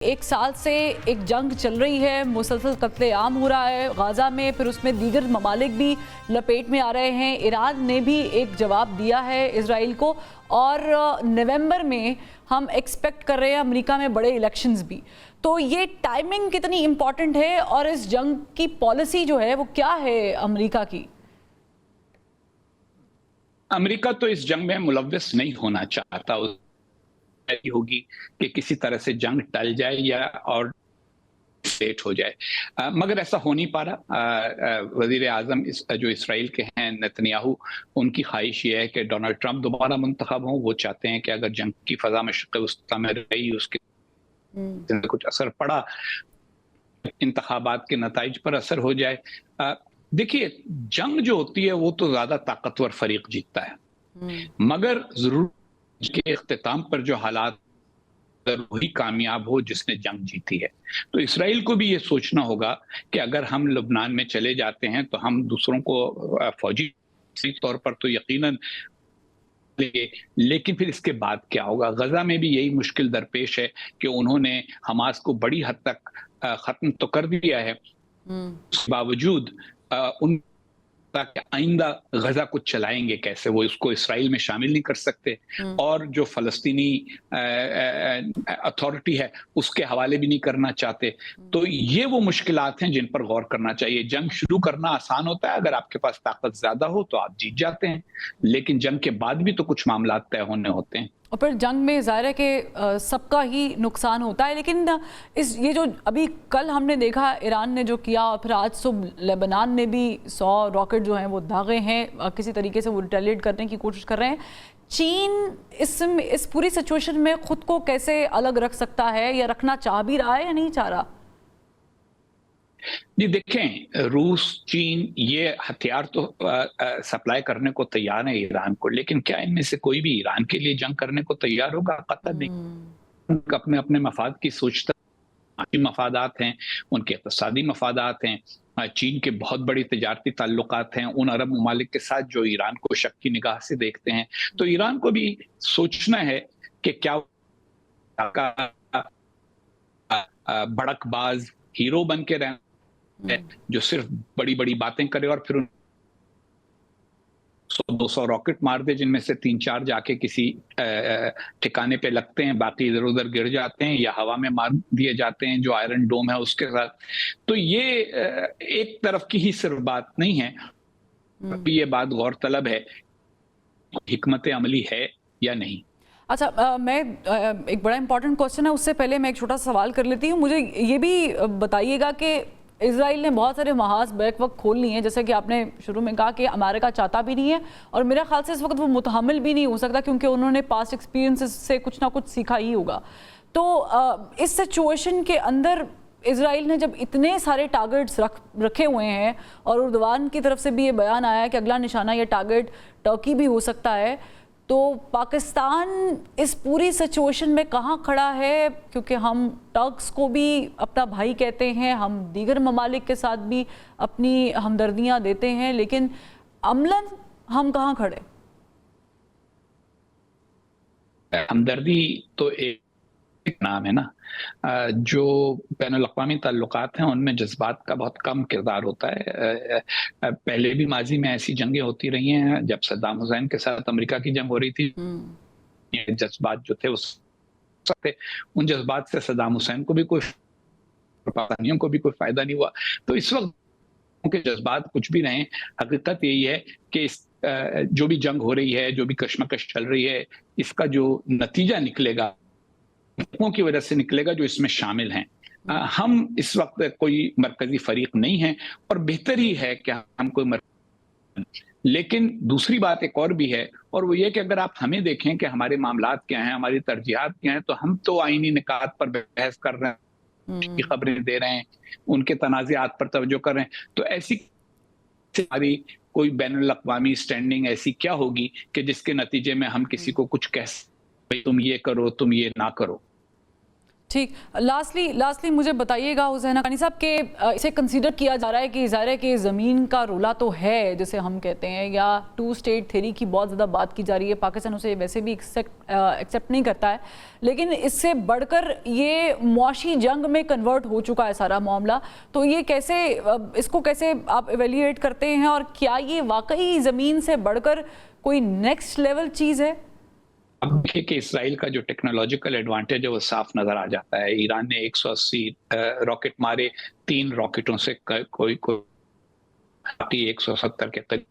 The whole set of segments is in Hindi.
एक साल से एक जंग चल रही है, मुसलसल कत्लेआम हो रहा है गाज़ा में, फिर उसमें दीगर ममालिक भी लपेट में आ रहे हैं। ईरान ने भी एक जवाब दिया है इजराइल को, और नवंबर में हम एक्सपेक्ट कर रहे हैं अमेरिका में बड़े इलेक्शंस भी। तो ये टाइमिंग कितनी इम्पॉर्टेंट है और इस जंग की पॉलिसी जो है वो क्या है अमेरिका की? अमेरिका तो इस जंग में मुलव्वस नहीं होना चाहता। होगी कि किसी तरह से जंग टल जाए या और लेट हो जाए, मगर ऐसा हो नहीं पा रहा। वजीर आजम जो इसराइल के हैं नेतन्याहू, उनकी ख्वाहिश ये है कि डोनाल्ड ट्रंप दोबारा मुंतखब हों। वो चाहते हैं कि अगर जंग की फजा में शक़ वस्ता में रही, उसके कुछ असर पड़ा, इंतखाबात के नताइज पर असर हो जाए। देखिए, जंग जो होती है वो तो ज्यादा ताकतवर फरीक जीतता है, मगर जरूर के इख्तिताम पर जो हालात, अगर वही कामयाब हो जिसने जंग जीती है, तो इसराइल को भी ये सोचना होगा कि अगर हम लुबनान में चले जाते हैं तो हम दूसरों को फौजी तौर पर तो यकीनन लेंगे, लेकिन फिर इसके बाद क्या होगा? गजा में भी यही मुश्किल दरपेश है कि उन्होंने हमास को बड़ी हद तक खत्म तो कर दिया है, उसके बावजूद उन कि आइंदा गजा को चलाएंगे कैसे, वो इसको इसराइल में शामिल नहीं कर सकते और जो फलस्तीनी अथॉरिटी है उसके हवाले भी नहीं करना चाहते। तो ये वो मुश्किलात हैं जिन पर गौर करना चाहिए। जंग शुरू करना आसान होता है, अगर आपके पास ताकत ज्यादा हो तो आप जीत जाते हैं, लेकिन जंग के बाद भी तो कुछ मामला तय होने होते हैं। और फिर जंग में ज़ाहिर है कि सबका ही नुकसान होता है, लेकिन ये जो अभी कल हमने देखा ईरान ने जो किया, और फिर आज सुबह लेबनान ने भी 100 रॉकेट जो हैं वो दागे हैं, किसी तरीके से वो रिटेलिएट करने की कोशिश कर रहे हैं। चीन इस पूरी सिचुएशन में खुद को कैसे अलग रख सकता है, या रखना चाह भी रहा है या नहीं चाह रहा? जी देखें, रूस, चीन ये हथियार तो सप्लाई करने को तैयार है ईरान को, लेकिन क्या इनमें से कोई भी ईरान के लिए जंग करने को तैयार होगा? कतई नहीं। उनका अपने अपने मफाद की सोचता मफादात हैं, उनके इक़्तिसादी मफादात हैं। चीन के बहुत बड़ी तिजारती ताल्लुकात हैं उन अरब ममालिक के साथ जो ईरान को शक की निगाह से देखते हैं। तो ईरान को भी सोचना है कि क्या भड़कबाज हीरो बन के रहना है जो सिर्फ बड़ी बड़ी बातें करे और फिर 100-200 रॉकेट मार दे, जिनमें से 3-4 जाके किसी ठिकाने पे लगते हैं, बाकी इधर उधर गिर जाते हैं या हवा में मार दिए जाते हैं जो आयरन डोम है उसके साथ। तो ये एक तरफ की ही सिर्फ बात नहीं है, ये बात गौरतलब है हिकमत अमली है या नहीं। अच्छा, मैं एक बड़ा इंपॉर्टेंट क्वेश्चन है, उससे पहले मैं एक छोटा सवाल कर लेती हूँ। मुझे ये भी बताइएगा कि इजराइल ने बहुत सारे महाज बैक वक्त खोल लिए हैं, जैसे कि आपने शुरू में कहा कि अमेरिका चाहता भी नहीं है, और मेरे ख्याल से इस वक्त वो मुतहम्मिल भी नहीं हो सकता, क्योंकि उन्होंने पास्ट एक्सपीरियंसेस से कुछ ना कुछ सीखा ही होगा। तो इस सिचुएशन के अंदर इजराइल ने जब इतने सारे टारगेट्स रखे हुए हैं, और उर्दवान की तरफ से भी ये बयान आया है कि अगला निशाना ये टारगेट टर्की भी हो सकता है, तो पाकिस्तान इस पूरी सिचुएशन में कहाँ खड़ा है? क्योंकि हम टर्क्स को भी अपना भाई कहते हैं, हम दीगर ममालिक के साथ भी अपनी हमदर्दियाँ देते हैं, लेकिन अमलन हम कहाँ खड़े? हमदर्दी तो एक नाम है ना, जो बैनुल अक़वामी ताल्लुकात हैं उनमें जज्बात का बहुत कम किरदार होता है। पहले भी माजी में ऐसी जंगें होती रही हैं, जब सद्दाम हुसैन के साथ अमेरिका की जंग हो रही थी, जज्बात जो थे उन जज्बात से सद्दाम हुसैन को भी कोई, पाकिस्तानियों को भी कोई फायदा नहीं हुआ। तो इस वक्त के जज्बात कुछ भी रहें, हकीकत यही है कि जो भी जंग हो रही है, जो भी कशमकश चल रही है, इसका जो नतीजा निकलेगा की वजह से निकलेगा जो इसमें शामिल हैं। हम इस वक्त कोई मरकजी फरीक नहीं है, और बेहतर ही है कि हम कोई लेकिन दूसरी बात एक और भी है, और वो ये कि अगर आप हमें देखें कि हमारे मामलात क्या हैं, हमारी तरजीहात क्या हैं, तो हम तो आईनी निकात पर बहस कर रहे हैं, की खबरें दे रहे हैं, उनके तनाज़ात पर तवज्जो कर रहे हैं। तो ऐसी हमारी कोई बैनुल अक़वामी स्टैंडिंग ऐसी क्या होगी कि जिसके नतीजे में हम किसी को कुछ कह, तुम ये करो, तुम ये ना करो। ठीक। लास्टली मुझे बताइएगा हुसैन हक्कानी साहब के इसे कंसीडर किया जा रहा है कि ज़ाहिर है कि ज़मीन का रोला तो है जिसे हम कहते हैं, या टू स्टेट थ्योरी की बहुत ज़्यादा बात की जा रही है, पाकिस्तान उसे वैसे भी एक्सेप्ट नहीं करता है, लेकिन इससे बढ़कर ये मुआशी जंग में कन्वर्ट हो चुका है सारा मामला। तो ये कैसे, इसको कैसे आप एवेल्यूएट करते हैं, और क्या ये वाकई ज़मीन से बढ़कर कोई नेक्स्ट लेवल चीज़ है? अब देखिए कि इसराइल का जो टेक्नोलॉजिकल एडवांटेज है वो साफ नजर आ जाता है। ईरान ने 180 रॉकेट मारे, 3 रॉकेटों से कोई 170 के करीब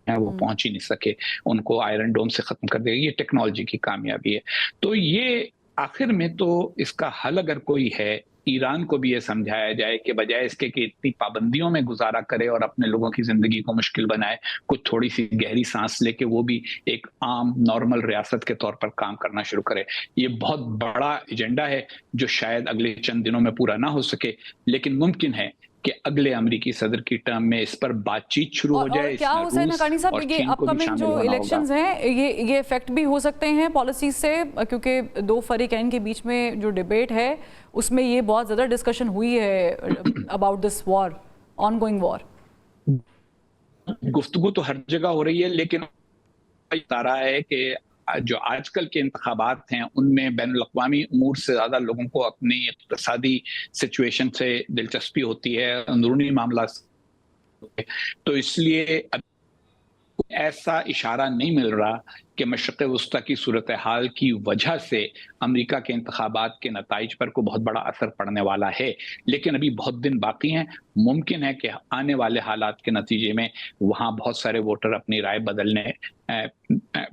है वो पहुंच ही नहीं सके, उनको आयरन डोम से खत्म कर देगा। ये टेक्नोलॉजी की कामयाबी है। तो ये आखिर में तो इसका हल अगर कोई है, ईरान को भी ये समझाया जाए कि बजाय इसके कि इतनी पाबंदियों में गुजारा करे और अपने लोगों की जिंदगी को मुश्किल बनाए, कुछ थोड़ी सी गहरी सांस लेके वो भी एक आम नॉर्मल रियासत के तौर पर काम करना शुरू करे। ये बहुत बड़ा एजेंडा है जो शायद अगले चंद दिनों में पूरा ना हो सके, लेकिन मुमकिन है कि अगले अमेरिकी सदर की टर्म में इस पर बातचीत शुरू हो जाए। और क्या हुसैन हक्कानी साहब, ये अपकमिंग जो इलेक्शंस हैं ये इफेक्ट भी हो सकते हैं पॉलिसीज से, क्योंकि 2 फरीकैन के बीच में जो डिबेट है उसमें ये बहुत ज़्यादा डिस्कशन हुई है about this war, ongoing war. गुफ्तगू तो हर जगह हो रही है, लेकिन तारा है कि जो आजकल के इंतखाबात हैं उनमें बैनुल-अक़वामी उमूर से ज़्यादा लोगों को अपनी इक़्तिसादी सिचुएशन से दिलचस्पी होती है, अंदरूनी मामला। तो इसलिए ऐसा इशारा नहीं मिल रहा कि मशरिक़ वुस्ता की सूरत हाल की वजह से अमेरिका के इंतखाबात के नताइज पर कोई बहुत बड़ा असर पड़ने वाला है। लेकिन अभी बहुत दिन बाकी हैं, मुमकिन है कि आने वाले हालात के नतीजे में वहाँ बहुत सारे वोटर अपनी राय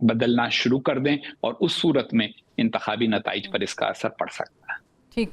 बदलना शुरू कर दें, और उस सूरत में इंतखाबी नताइज पर इसका असर पड़ सकता है। ठीक।